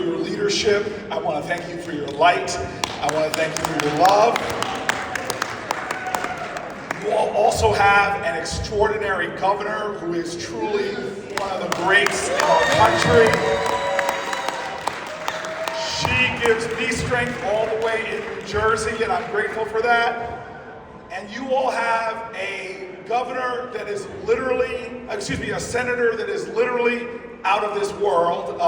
your leadership. I want to thank you for your light. I want to thank you for your love. You all also have an extraordinary governor who is truly one of the greats in our country. She gives me strength all the way in New Jersey, and I'm grateful for that. And you all have a governor that is literally, a senator that is literally out of this world.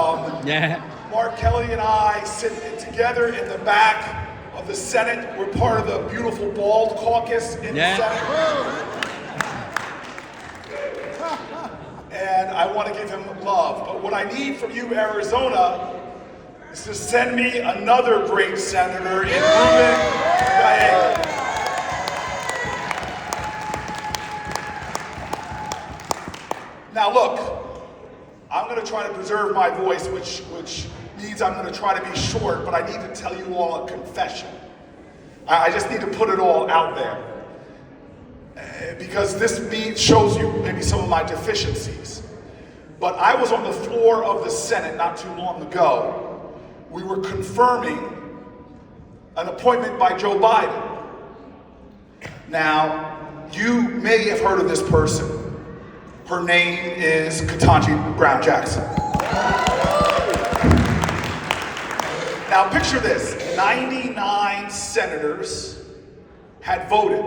Mark Kelly and I sit together in the back of the Senate. We're part of the beautiful bald caucus in the Senate. And I want to give him love. But what I need from you, Arizona, is to send me another great senator in Ruben Gallego. Now look, I'm going to try to preserve my voice, which means I'm going to try to be short, but I need to tell you all a confession. I just need to put it all out there. Because this shows you maybe some of my deficiencies. But I was on the floor of the Senate not too long ago. We were confirming an appointment by Joe Biden. Now, you may have heard of this person. Her name is Ketanji Brown Jackson. Now picture this, 99 senators had voted,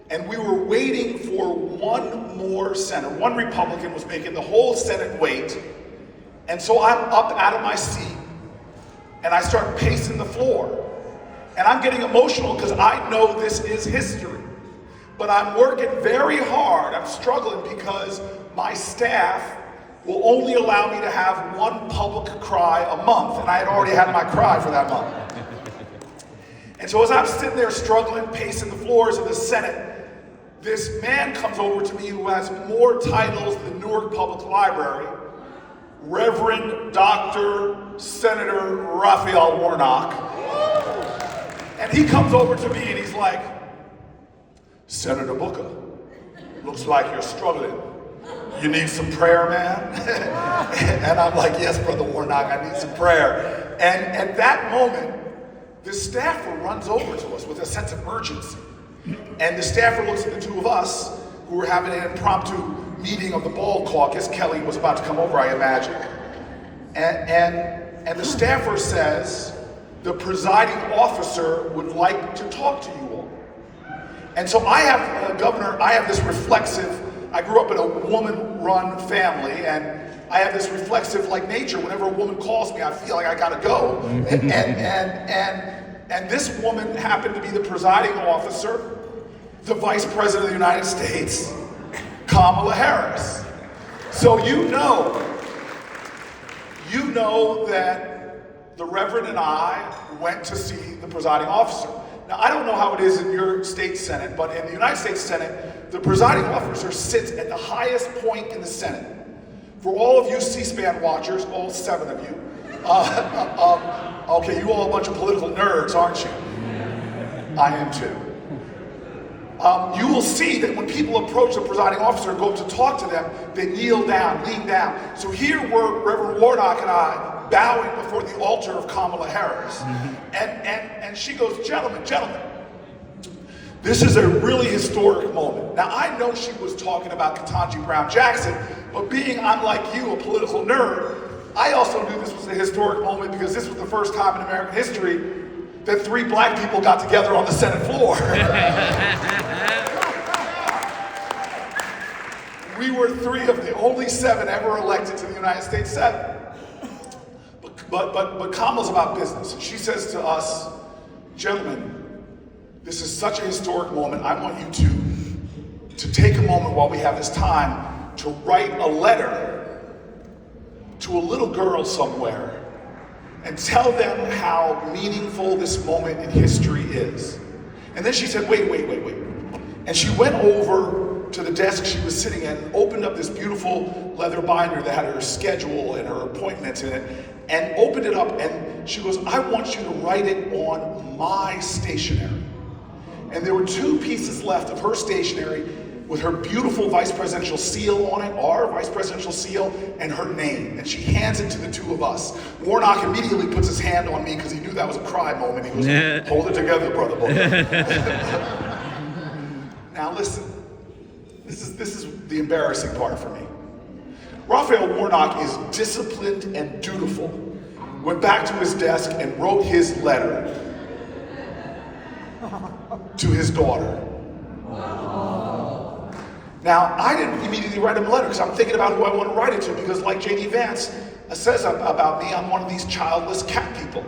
and we were waiting for one more senator. One Republican was making the whole Senate wait, and so I'm up out of my seat, and I start pacing the floor. And I'm getting emotional because I know this is history. But I'm working very hard, I'm struggling because my staff will only allow me to have one public cry a month, and I had already had my cry for that month. And so as I'm sitting there struggling, pacing the floors of the Senate, this man comes over to me who has more titles than Newark Public Library, Reverend Dr. Senator Raphael Warnock. And he comes over to me and he's like, Senator Booker, looks like you're struggling. You need some prayer, man? And I'm like, yes, Brother Warnock, I need some prayer. And at that moment, the staffer runs over to us with a sense of urgency. And the staffer looks at the two of us, who were having an impromptu meeting of the bald caucus. Kelly was about to come over, I imagine. And the staffer says, the presiding officer would like to talk to you all. And so I have, Governor, I have this reflexive, I grew up in a woman-run family, and I have this reflexive like nature. Whenever a woman calls me, I feel like I gotta go. And this woman happened to be the presiding officer, the Vice President of the United States, Kamala Harris. So you know that the Reverend and I went to see the presiding officer. Now, I don't know how it is in your state Senate, but in the United States Senate, the presiding officer sits at the highest point in the Senate. For all of you C-SPAN watchers, all 7 of you, okay, you all a bunch of political nerds, aren't you? I am too. You will see that when people approach the presiding officer and go up to talk to them, they kneel down, lean down. So here were Reverend Warnock and I bowing before the altar of Kamala Harris. And she goes, gentlemen, this is a really historic moment. Now, I know she was talking about Ketanji Brown Jackson, but being I'm like you, a political nerd, I also knew this was a historic moment because this was the first time in American history that 3 black people got together on the Senate floor. We were 3 of the only 7 ever elected to the United States Senate. But Kamala's about business. She says to us, gentlemen, this is such a historic moment. I want you to take a moment while we have this time to write a letter to a little girl somewhere and tell them how meaningful this moment in history is. And then she said, wait. And she went over to the desk she was sitting at and opened up this beautiful leather binder that had her schedule and her appointments in it, and opened it up, and she goes, I want you to write it on my stationery. And there were 2 pieces left of her stationery with her beautiful vice presidential seal on it, our vice presidential seal, and her name. And she hands it to the two of us. Warnock immediately puts his hand on me because he knew that was a cry moment. He goes, hold it together, brother boy. Now listen, this is the embarrassing part for me. Raphael Warnock is disciplined and dutiful. Went back to his desk and wrote his letter to his daughter. Now, I didn't immediately write him a letter because I'm thinking about who I want to write it to, because like J.D. Vance says about me, I'm one of these childless cat people.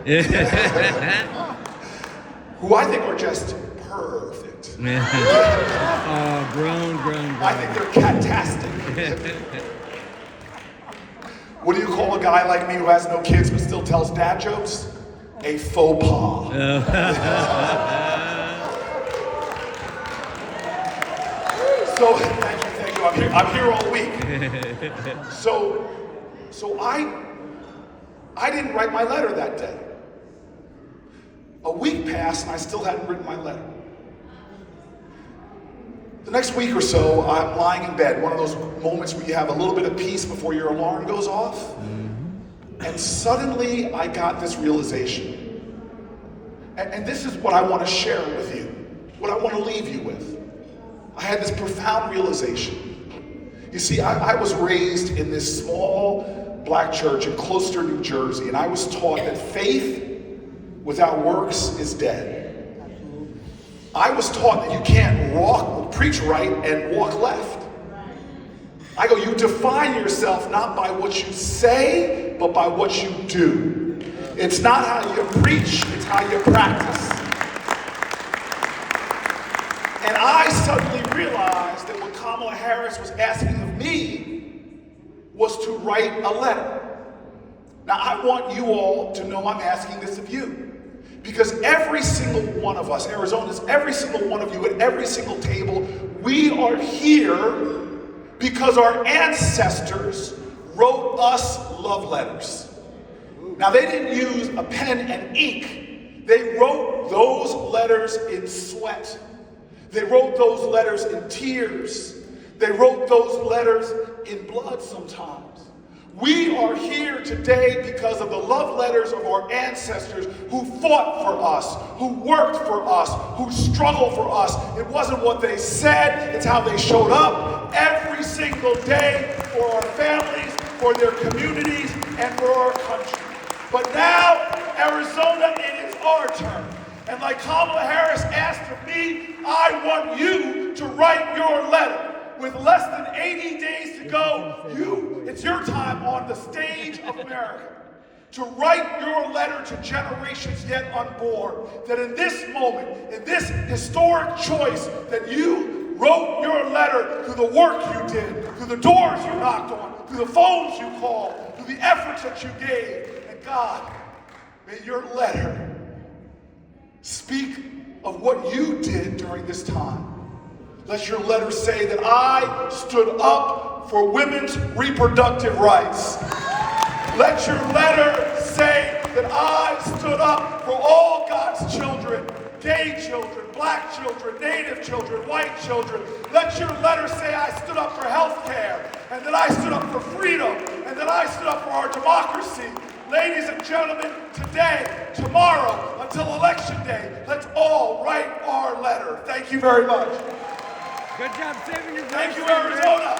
Who I think are just perfect. Grown. I think they're catastic. What do you call a guy like me who has no kids but still tells dad jokes? A faux pas. So, thank you. I'm here all week. So I didn't write my letter that day. A week passed and I still hadn't written my letter. The next week or so, I'm lying in bed, one of those moments where you have a little bit of peace before your alarm goes off. And suddenly I got this realization. And this is what I want to share with you, what I want to leave you with. I had this profound realization. You see, I was raised in this small black church in Closter, New Jersey, and I was taught that faith without works is dead. I was taught that you can't preach right and walk left. I go, you define yourself not by what you say, but by what you do. It's not how you preach, it's how you practice. And I suddenly realized that what Kamala Harris was asking of me was to write a letter. Now, I want you all to know I'm asking this of you. Because every single one of us, Arizonans, every single one of you at every single table, we are here because our ancestors wrote us love letters. Now, they didn't use a pen and ink. They wrote those letters in sweat. They wrote those letters in tears. They wrote those letters in blood sometimes. We are here today because of the love letters of our ancestors who fought for us, who worked for us, who struggled for us. It wasn't what they said, it's how they showed up every single day for our families, for their communities, and for our country. But now, Arizona, it is our turn. And like Kamala Harris asked of me, I want you to write your letter. With less than 80 days to go, it's your time on the stage of America to write your letter to generations yet unborn. That in this moment, in this historic choice, that you wrote your letter through the work you did, through the doors you knocked on, through the phones you called, through the efforts that you gave. And God, may your letter speak of what you did during this time. Let your letter say that I stood up for women's reproductive rights. Let your letter say that I stood up for all God's children, gay children, black children, native children, white children. Let your letter say I stood up for health care, and that I stood up for freedom, and that I stood up for our democracy. Ladies and gentlemen, today, tomorrow, until Election Day, let's all write our letter. Thank you very much. Good job saving your voice. Thank you, Arizona.